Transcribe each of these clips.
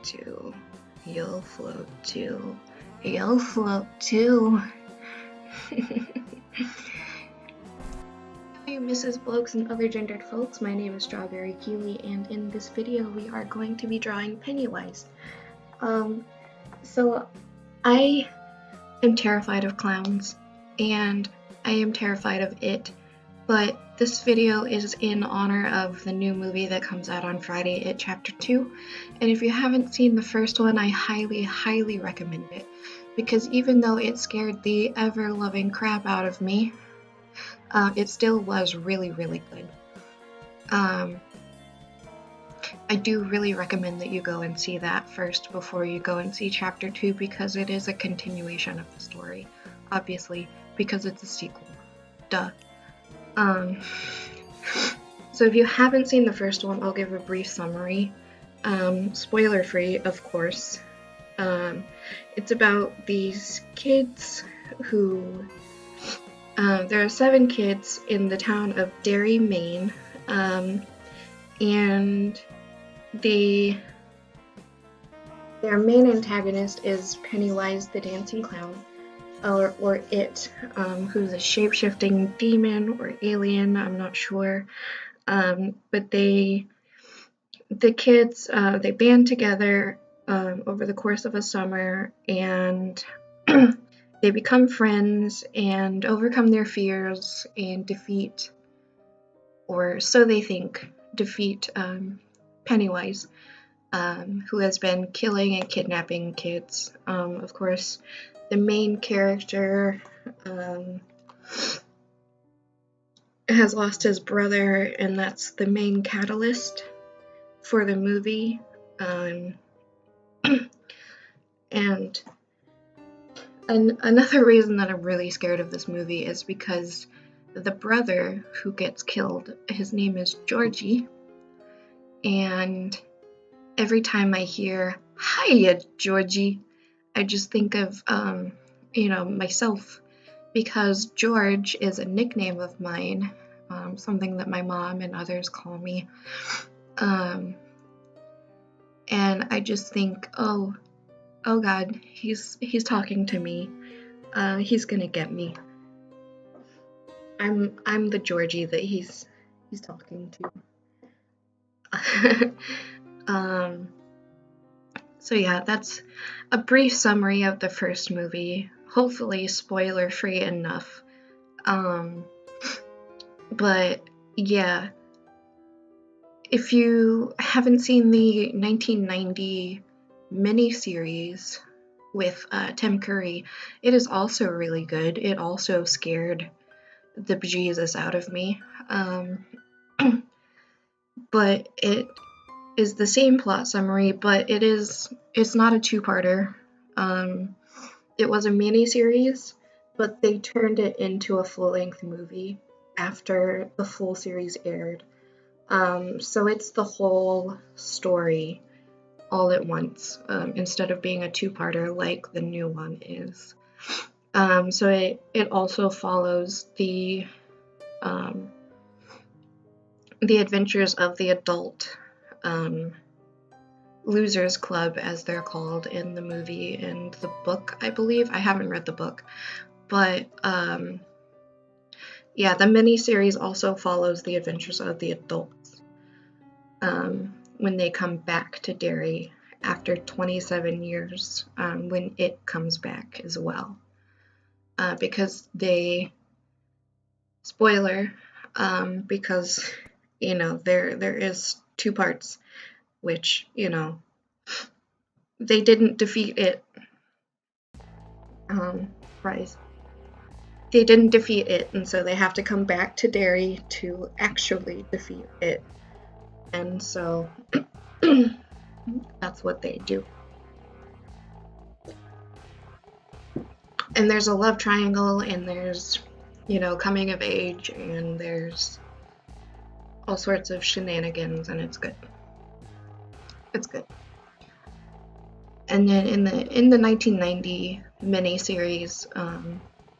too. You'll float too. You'll float too. Hi Mrs. Blokes and other gendered folks, my name is Strawberry Keely, and in this video we are going to be drawing Pennywise. So I am terrified of clowns, and I am terrified of It, but this video is in honor of the new movie that comes out on Friday, It Chapter 2, and if you haven't seen the first one, I highly recommend it, because even though it scared the ever-loving crap out of me, it still was really good. I do really recommend that you go and see that first before you go and see Chapter 2, because it is a continuation of the story, obviously, because it's a sequel. Duh. So if you haven't seen the first one, I'll give a brief summary. Spoiler free, of course. It's about these kids who... there are 7 kids in the town of Derry, Maine, and their main antagonist is Pennywise the Dancing Clown, or It, who's a shape-shifting demon or alien, I'm not sure, but the kids, they band together over the course of a summer, and they become friends and overcome their fears and defeat, or so they think, Pennywise, who has been killing and kidnapping kids. Of course, the main character has lost his brother, and that's the main catalyst for the movie. And another reason that I'm really scared of this movie is because the brother who gets killed, his name is Georgie, and every time I hear, "Hiya, Georgie," I just think of, myself, because George is a nickname of mine, something that my mom and others call me, and I just think, oh God, he's talking to me. He's gonna get me. I'm the Georgie that he's talking to. So yeah, that's a brief summary of the first movie. Hopefully spoiler free enough. But yeah, if you haven't seen the 1990 miniseries with Tim Curry, it is also really good. It also scared the bejesus out of me. But it is the same plot summary, but it's not a two-parter. It was a miniseries, but they turned it into a full-length movie after the full series aired. So it's the whole story all at once, instead of being a two-parter like the new one is. So it also follows the adventures of the adult Losers Club, as they're called in the movie and the book, I believe. I haven't read the book, but yeah, the miniseries also follows the adventures of the adults when they come back to Derry after 27 years, when It comes back as well, because spoiler, because there is 2 parts, which they didn't defeat It. They didn't defeat It, and so they have to come back to Derry to actually defeat It. And so that's what they do. And there's a love triangle, and there's, coming of age, and there's all sorts of shenanigans, and it's good. It's good. And then in the 1990 miniseries,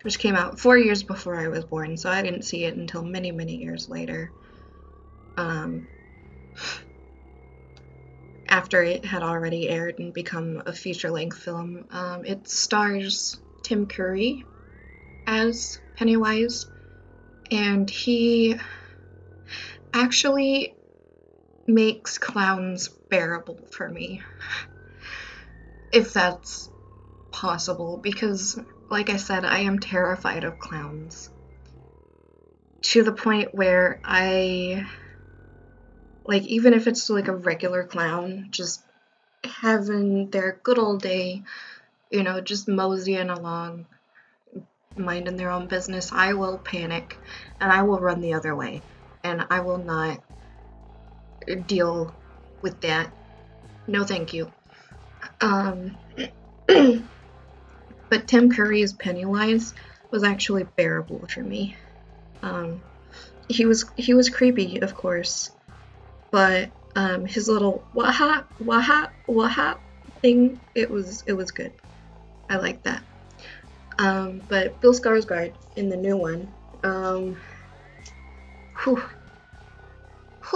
which came out 4 years before I was born, so I didn't see it until many years later. after it had already aired and become a feature-length film. It stars Tim Curry as Pennywise, and he actually makes clowns bearable for me, if that's possible, because, like I said, I am terrified of clowns. To the point where even if it's like a regular clown, just having their good old day, just moseying along, minding their own business, I will panic and I will run the other way, and I will not deal with that. No, thank you. But Tim Curry's Pennywise was actually bearable for me. He was creepy, of course, but his little waha thing, it was good. I like that. But Bill Skarsgård in the new one, oh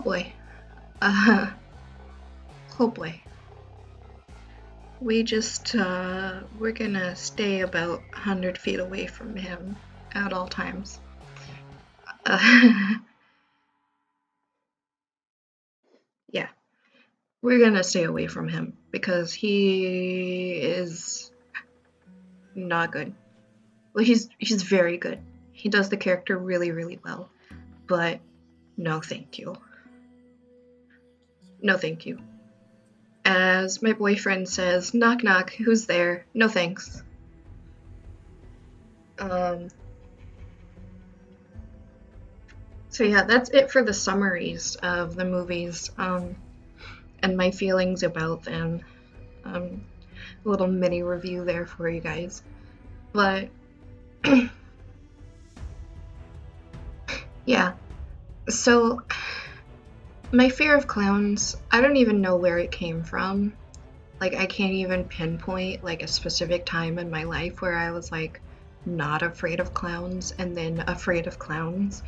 boy, oh boy. We're gonna stay about 100 feet away from him at all times. Yeah, we're gonna stay away from him because he is not good. Well, he's very good. He does the character really, really well. But no, thank you. No, thank you. As my boyfriend says, knock knock, who's there? No thanks. So yeah, that's it for the summaries of the movies, and my feelings about them. A little mini review there for you guys. But yeah, so my fear of clowns, I don't even know where it came from. Like, I can't even pinpoint like a specific time in my life where I was like not afraid of clowns and then afraid of clowns.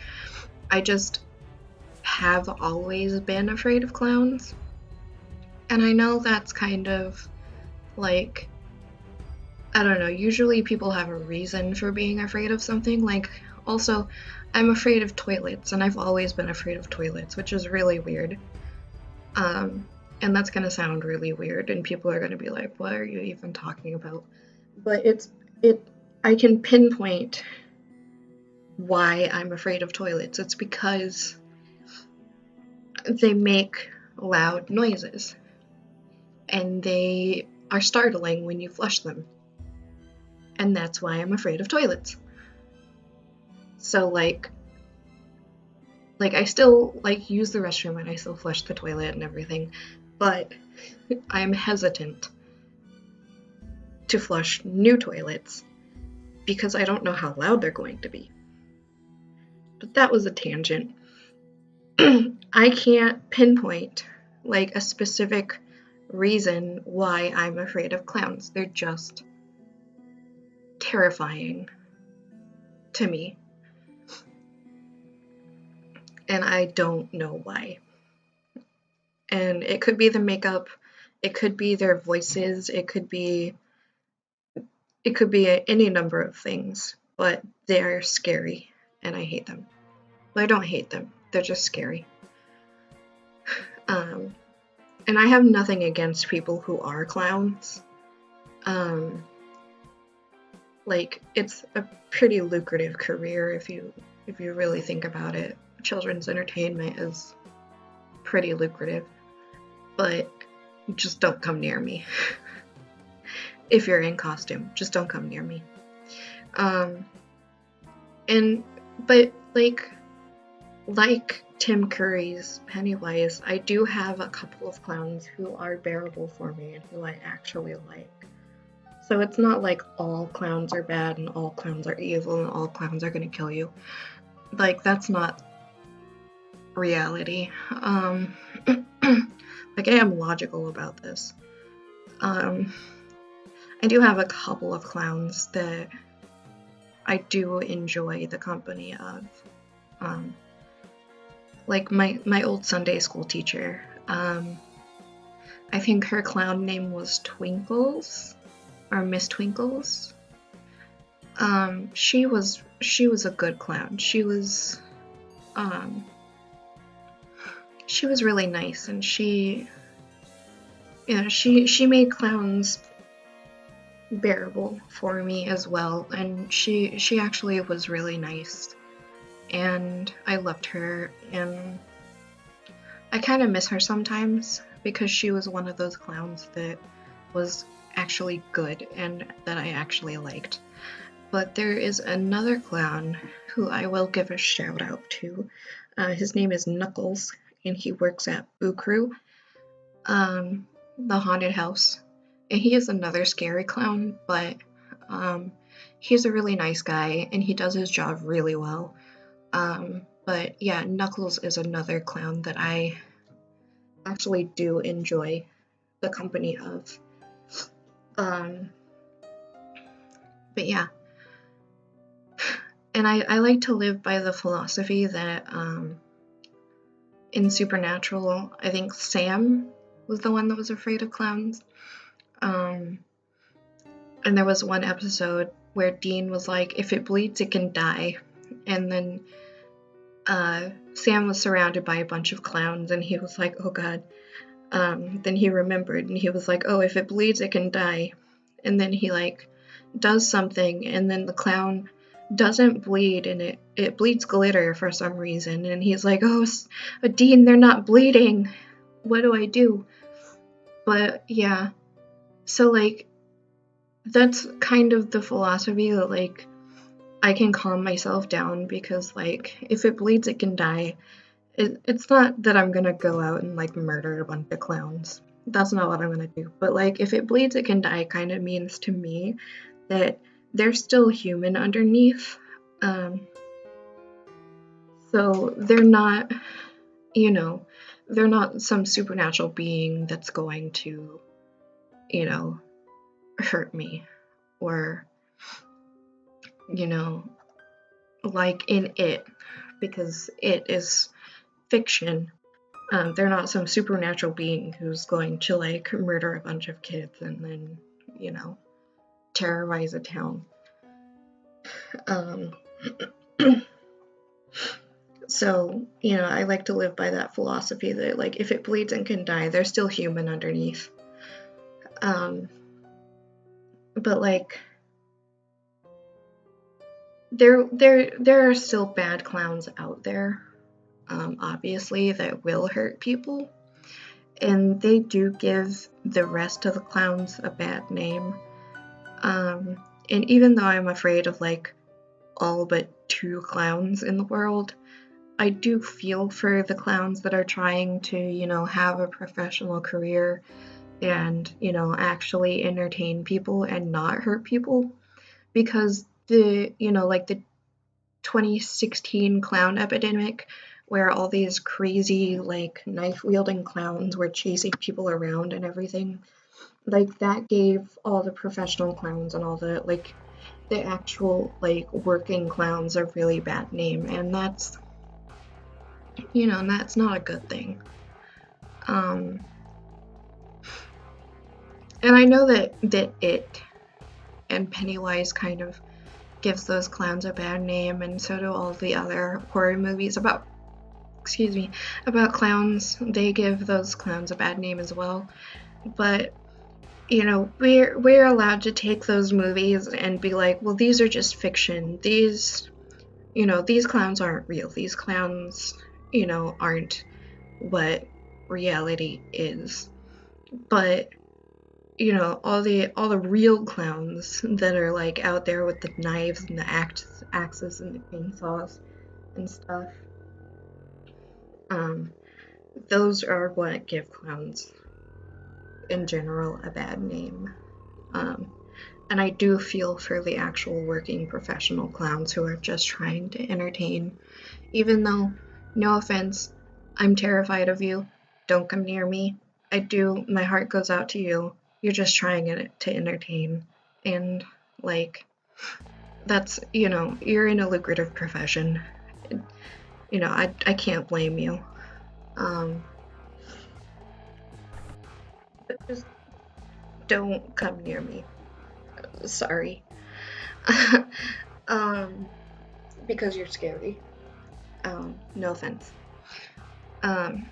I just have always been afraid of clowns. And I know that's kind of like, I don't know, usually people have a reason for being afraid of something. Like, also, I'm afraid of toilets, and I've always been afraid of toilets, which is really weird. And that's gonna sound really weird, and people are gonna be like, what are you even talking about? But I can pinpoint why I'm afraid of toilets. It's because they make loud noises, and they are startling when you flush them. And that's why I'm afraid of toilets. So like I still like use the restroom and I still flush the toilet and everything, but I'm hesitant to flush new toilets because I don't know how loud they're going to be. But that was a tangent. I can't pinpoint like a specific reason why I'm afraid of clowns. They're just terrifying to me. And I don't know why. And it could be the makeup, it could be their voices, it could be any number of things, but they're scary and I hate them. Well, I don't hate them, they're just scary. And I have nothing against people who are clowns. Like, it's a pretty lucrative career if you really think about it. Children's entertainment is pretty lucrative, but just don't come near me. If you're in costume, just don't come near me. But like Tim Curry's Pennywise, I do have a couple of clowns who are bearable for me and who I actually like. So it's not like all clowns are bad and all clowns are evil and all clowns are gonna kill you. Like, that's not reality. Like, I am logical about this. I do have a couple of clowns that I do enjoy the company of. Like my old Sunday school teacher. I think her clown name was Twinkles, or Miss Twinkles. She was a good clown. She was really nice, and she made clowns bearable for me as well, and she actually was really nice, and I loved her, and I kind of miss her sometimes because she was one of those clowns that was actually good and that I actually liked. But there is another clown who I will give a shout out to. His name is Knuckles, and he works at Boo Crew, the haunted house. And he is another scary clown, but he's a really nice guy, and he does his job really well. But yeah, Knuckles is another clown that I actually do enjoy the company of. But yeah. And I like to live by the philosophy that in Supernatural, I think Sam was the one that was afraid of clowns. And there was one episode where Dean was like, if it bleeds, it can die. And then Sam was surrounded by a bunch of clowns, and he was like, oh god. Then he remembered, and he was like, oh, if it bleeds, it can die. And then he like does something, and then the clown doesn't bleed, and it bleeds glitter for some reason. And he's like, oh, Dean, they're not bleeding. What do I do? But yeah, so like that's kind of the philosophy that like I can calm myself down, because like if it bleeds, it can die. It's not that I'm gonna go out and like murder a bunch of clowns. That's not what I'm gonna do. But like if it bleeds, it can die kind of means to me that they're still human underneath. So they're not, they're not some supernatural being that's going to, hurt me, or, like in It, because It is fiction. They're not some supernatural being who's going to like murder a bunch of kids and then, terrorize a town. So, I like to live by that philosophy that like if it bleeds and can die, they're still human underneath. But like there are still bad clowns out there, obviously, that will hurt people. And they do give the rest of the clowns a bad name. And even though I'm afraid of like all but 2 clowns in the world, I do feel for the clowns that are trying to, have a professional career and, actually entertain people and not hurt people. Because the 2016 clown epidemic, where all these crazy, like, knife-wielding clowns were chasing people around and everything, like, that gave all the professional clowns and all the, like, the actual, like, working clowns a really bad name, and that's, that's not a good thing. And I know that It and Pennywise kind of gives those clowns a bad name, and so do all the other horror movies about clowns. They give those clowns a bad name as well. But we're allowed to take those movies and be like, well, these are just fiction. These clowns aren't real. These clowns, aren't what reality is. But all the real clowns that are like out there with the knives and the axes and the chainsaws and stuff, those are what give clowns in general a bad name. And I do feel for the actual working professional clowns who are just trying to entertain. Even though, no offense, I'm terrified of you. Don't come near me. My heart goes out to you. You're just trying to entertain. And, like, that's, you're in a lucrative profession. I can't blame you. Just don't come near me. Sorry. um, because you're scary. No offense. Um,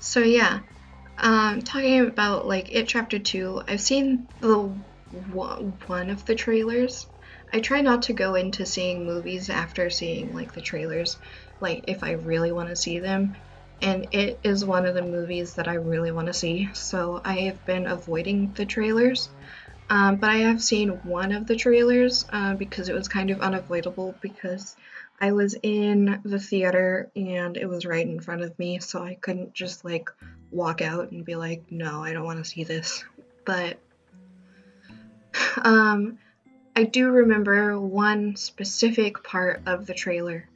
so yeah, talking about like It Chapter 2, I've seen the one of the trailers. I try not to go into seeing movies after seeing like the trailers, like if I really want to see them. And it is one of the movies that I really want to see, so I have been avoiding the trailers. But I have seen one of the trailers because it was kind of unavoidable because I was in the theater and it was right in front of me, so I couldn't just like walk out and be like, no, I don't want to see this. But um, I do remember one specific part of the trailer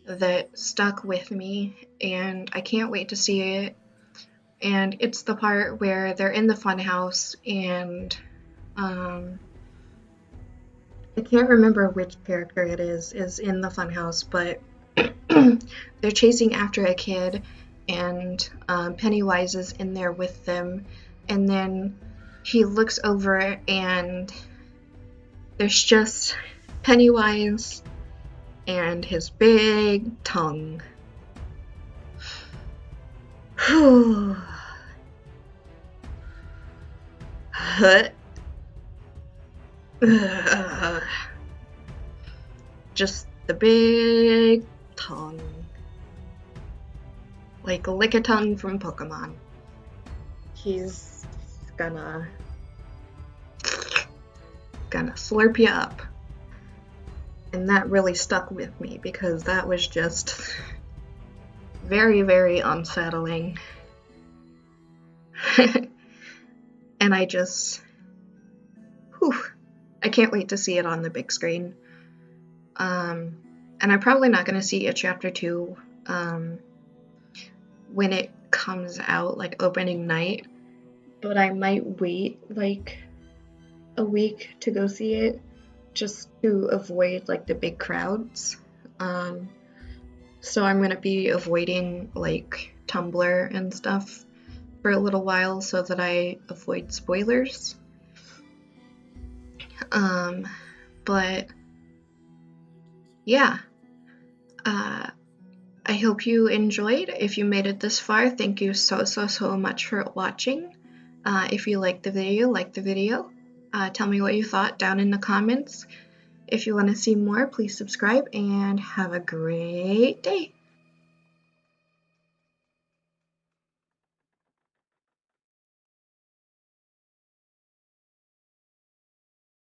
that stuck with me, and I can't wait to see it. And it's the part where they're in the funhouse and um, I can't remember which character it is in the funhouse, but they're chasing after a kid, and Pennywise is in there with them, and then he looks over and there's just Pennywise and his big tongue. Just the big tongue. Like Lickitung from Pokemon. He's gonna slurp you up. And that really stuck with me because that was just very, very unsettling. And I just, I can't wait to see it on the big screen. And I'm probably not going to see a chapter 2 when it comes out, like opening night, but I might wait like a week to go see it just to avoid like the big crowds. So I'm going to be avoiding like Tumblr and stuff for a little while so that I avoid spoilers. But yeah, I hope you enjoyed. If you made it this far, thank you so much for watching. If you liked the video, tell me what you thought down in the comments. If you want to see more, please subscribe and have a great day.